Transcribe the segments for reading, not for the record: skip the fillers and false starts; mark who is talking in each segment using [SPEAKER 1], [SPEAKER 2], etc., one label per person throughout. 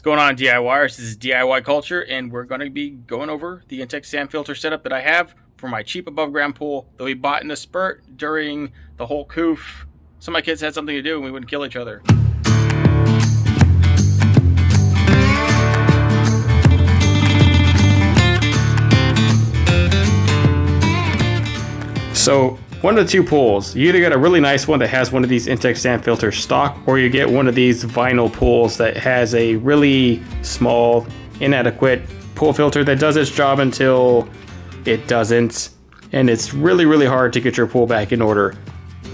[SPEAKER 1] Going on, DIYers? This is DIY Culture, and we're going to be going over the Intex Sand Filter setup that I have for my cheap above ground pool that we bought in a spurt during the whole coof. Some of my kids had something to do and we wouldn't kill each other. So one of the two pools, you either get a really nice one that has one of these Intex Sand Filter stock, or you get one of these vinyl pools that has a really small, inadequate pool filter that does its job until it doesn't, and it's really hard to get your pool back in order.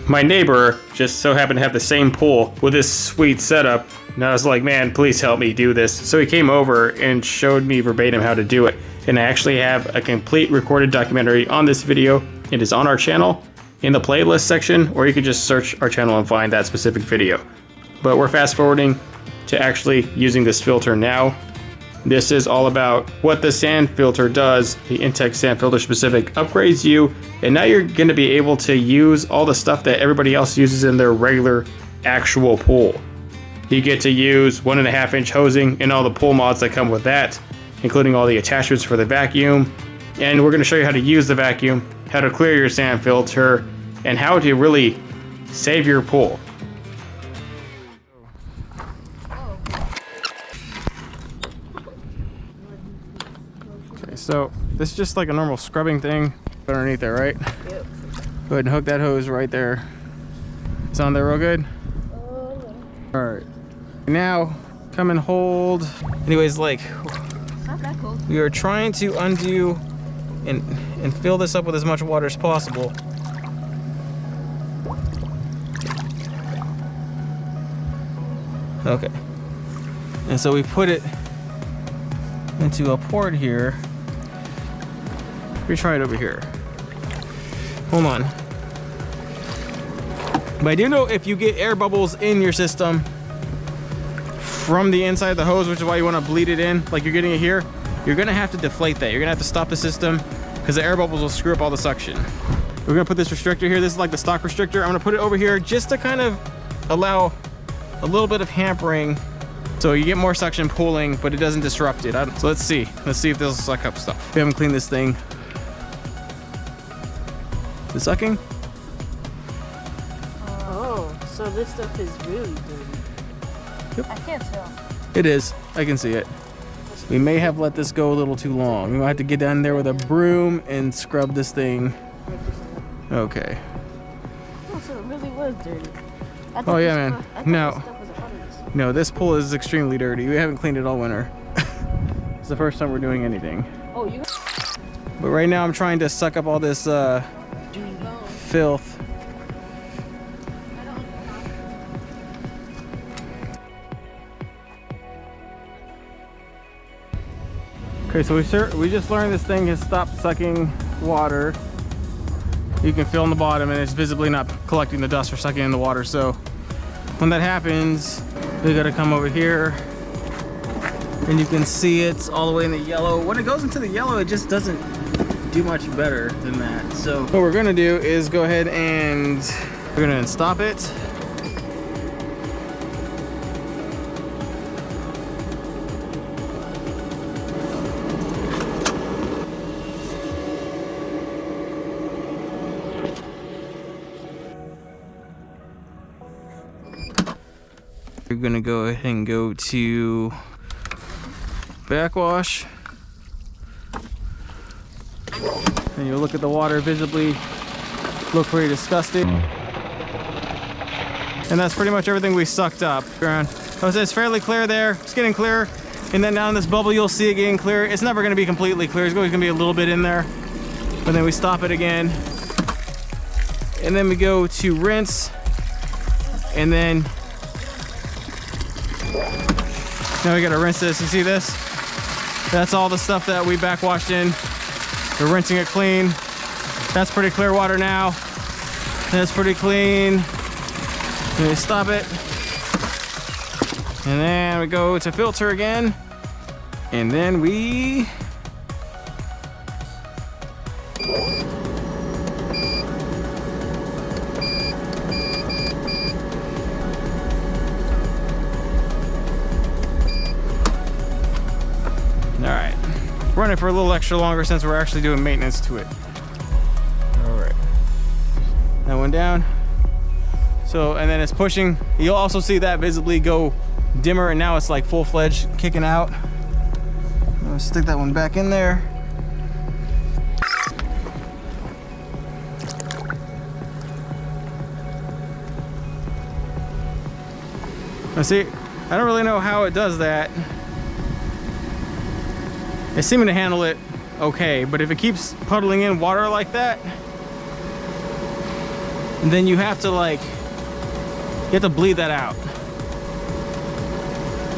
[SPEAKER 1] My neighbor just so happened to have the same pool with this sweet setup, and I was like, man, please help me do this. So he came over and showed me verbatim how to do it, and I actually have a complete recorded documentary on this video. It is on our channel in the playlist section, or you can just search our channel and find that specific video. But we're fast forwarding to actually using this filter now. This is all about what the sand filter does. The Intex Sand Filter specific upgrades you, and now you're going to be able to use all the stuff that everybody else uses in their regular actual pool. You get to use 1.5 inch hosing and all the pool mods that come with that, including all the attachments for the vacuum. And we're going to show you how to use the vacuum, how to clear your sand filter, and how to really save your pool. Okay, so this is just like a normal scrubbing thing underneath there, right? Yep. Go ahead and hook that hose right there. It's on there real good? Alright. Now, come and hold. Anyways, like,
[SPEAKER 2] not that cold.
[SPEAKER 1] We are trying to undo and fill this up with as much water as possible. Okay. And so we put it into a port here. We try it over here. Hold on. But I do know if you get air bubbles in your system from the inside of the hose, which is why you want to bleed it in, like you're getting it here, you're gonna have to deflate that. You're gonna have to stop the system because the air bubbles will screw up all the suction. We're gonna put this restrictor here. This is like the stock restrictor. I'm gonna put it over here just to kind of allow a little bit of hampering so you get more suction pooling, but it doesn't disrupt it. So let's see if this will suck up stuff. We haven't cleaned this thing. Is it sucking?
[SPEAKER 2] Oh, so this stuff is really dirty.
[SPEAKER 1] Yep.
[SPEAKER 2] I can't tell.
[SPEAKER 1] It is. I can see it. We may have let this go a little too long. We might have to get down there with a broom and scrub this thing. Okay.
[SPEAKER 2] Oh, so it really was dirty.
[SPEAKER 1] Oh yeah, man. No, this pool is extremely dirty. We haven't cleaned it all winter. It's the first time we're doing anything.
[SPEAKER 2] Oh, you.
[SPEAKER 1] But right now I'm trying to suck up all this filth. Okay, so we just learned this thing has stopped sucking water. You can feel on the bottom and it's visibly not collecting the dust or sucking in the water. So when that happens, we gotta come over here and you can see it's all the way in the yellow. When it goes into the yellow, it just doesn't do much better than that. So what we're gonna do is go ahead and we're gonna stop it. We're gonna go ahead and go to backwash, and you'll look at the water visibly look pretty disgusting. And that's pretty much everything we sucked up. It's fairly clear there. It's getting clearer, and then down in this bubble you'll see it getting clear. It's never going to be completely clear. There's always going to be a little bit in there, but then we stop it again, and then we go to rinse, and then now we gotta rinse this. You see this? That's all the stuff that we backwashed in. We're rinsing it clean. That's pretty clear water now. That's pretty clean. Then we stop it. And then we go to filter again. And then we run it for a little extra longer since we're actually doing maintenance to it. All right, that one down. So, and then it's pushing. You'll also see that visibly go dimmer, and now it's like full-fledged kicking out. I'll stick that one back in there. Now see, I don't really know how it does that. It's seeming to handle it okay, but if it keeps puddling in water like that, then you have to bleed that out.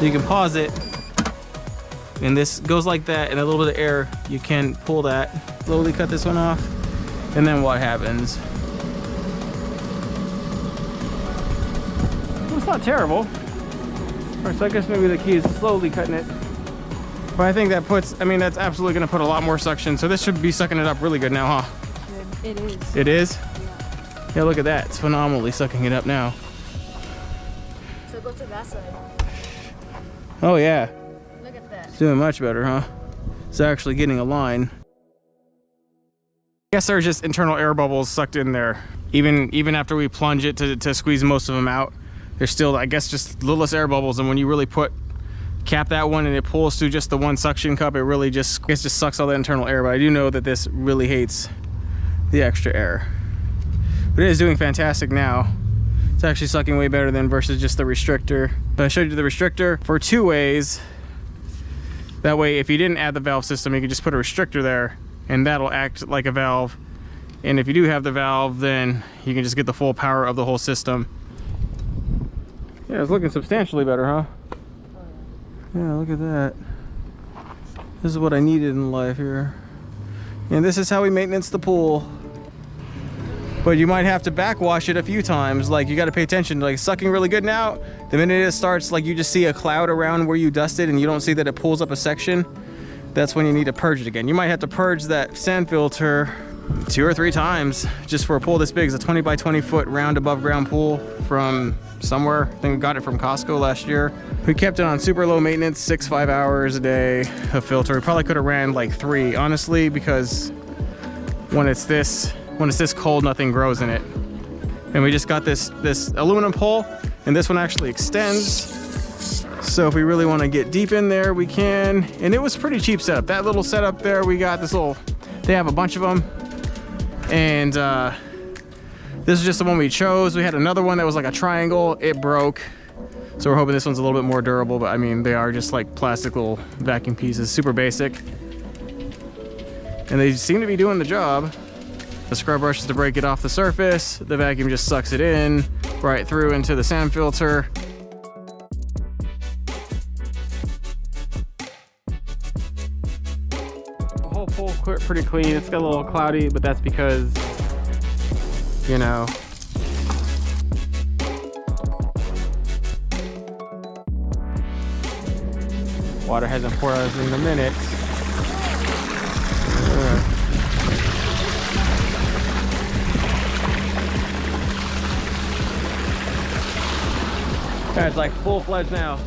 [SPEAKER 1] You can pause it, and this goes like that, and a little bit of air, you can pull that, slowly cut this one off, and then what happens? It's not terrible. So I guess maybe the key is slowly cutting it. But I think that puts, I mean, that's absolutely gonna put a lot more suction. So this should be sucking it up really good now, huh?
[SPEAKER 2] It is.
[SPEAKER 1] It is?
[SPEAKER 2] Yeah.
[SPEAKER 1] Yeah, look at that. It's phenomenally sucking it up now.
[SPEAKER 2] So go to that side.
[SPEAKER 1] Oh yeah.
[SPEAKER 2] Look at that.
[SPEAKER 1] It's doing much better, huh? It's actually getting a line. I guess there's just internal air bubbles sucked in there. Even after we plunge it to squeeze most of them out, there's still, I guess, just littlest air bubbles. And when you really cap that one and it pulls through just the one suction cup, it just sucks all the internal air. But I do know that this really hates the extra air. But it is doing fantastic now. It's actually sucking way better than versus just the restrictor. But I showed you the restrictor for 2 ways. That way, if you didn't add the valve system, you can just put a restrictor there and that'll act like a valve. And if you do have the valve, then you can just get the full power of the whole system. Yeah, it's looking substantially better, huh? Yeah, look at that. This is what I needed in life here. And this is how we maintenance the pool. But you might have to backwash it a few times. Like, you got to pay attention. Like, sucking really good now. The minute it starts, like, you just see a cloud around where you dusted and you don't see that it pulls up a section. That's when you need to purge it again. You might have to purge that sand filter 2 or 3 times just for a pool this big. It's a 20 by 20 foot round above ground pool from somewhere. I think we got it from Costco last year. We kept it on super low maintenance, 6-5 hours a day of filter. We probably could have ran like 3, honestly, because when it's this cold, nothing grows in it. And we just got this aluminum pole, and this one actually extends. So if we really want to get deep in there, we can. And it was pretty cheap setup. That little setup there, we got this little, they have a bunch of them. And this is just the one we chose. We had another one that was like a triangle. It broke. So we're hoping this one's a little bit more durable, but I mean, they are just like plastic little vacuum pieces, super basic. And they seem to be doing the job. The scrub brush is to break it off the surface. The vacuum just sucks it in right through into the sand filter. The whole pool pretty clean. It's got a little cloudy, but that's because, you know, water hasn't poured out in a minute. Yeah, it's like full-fledged now.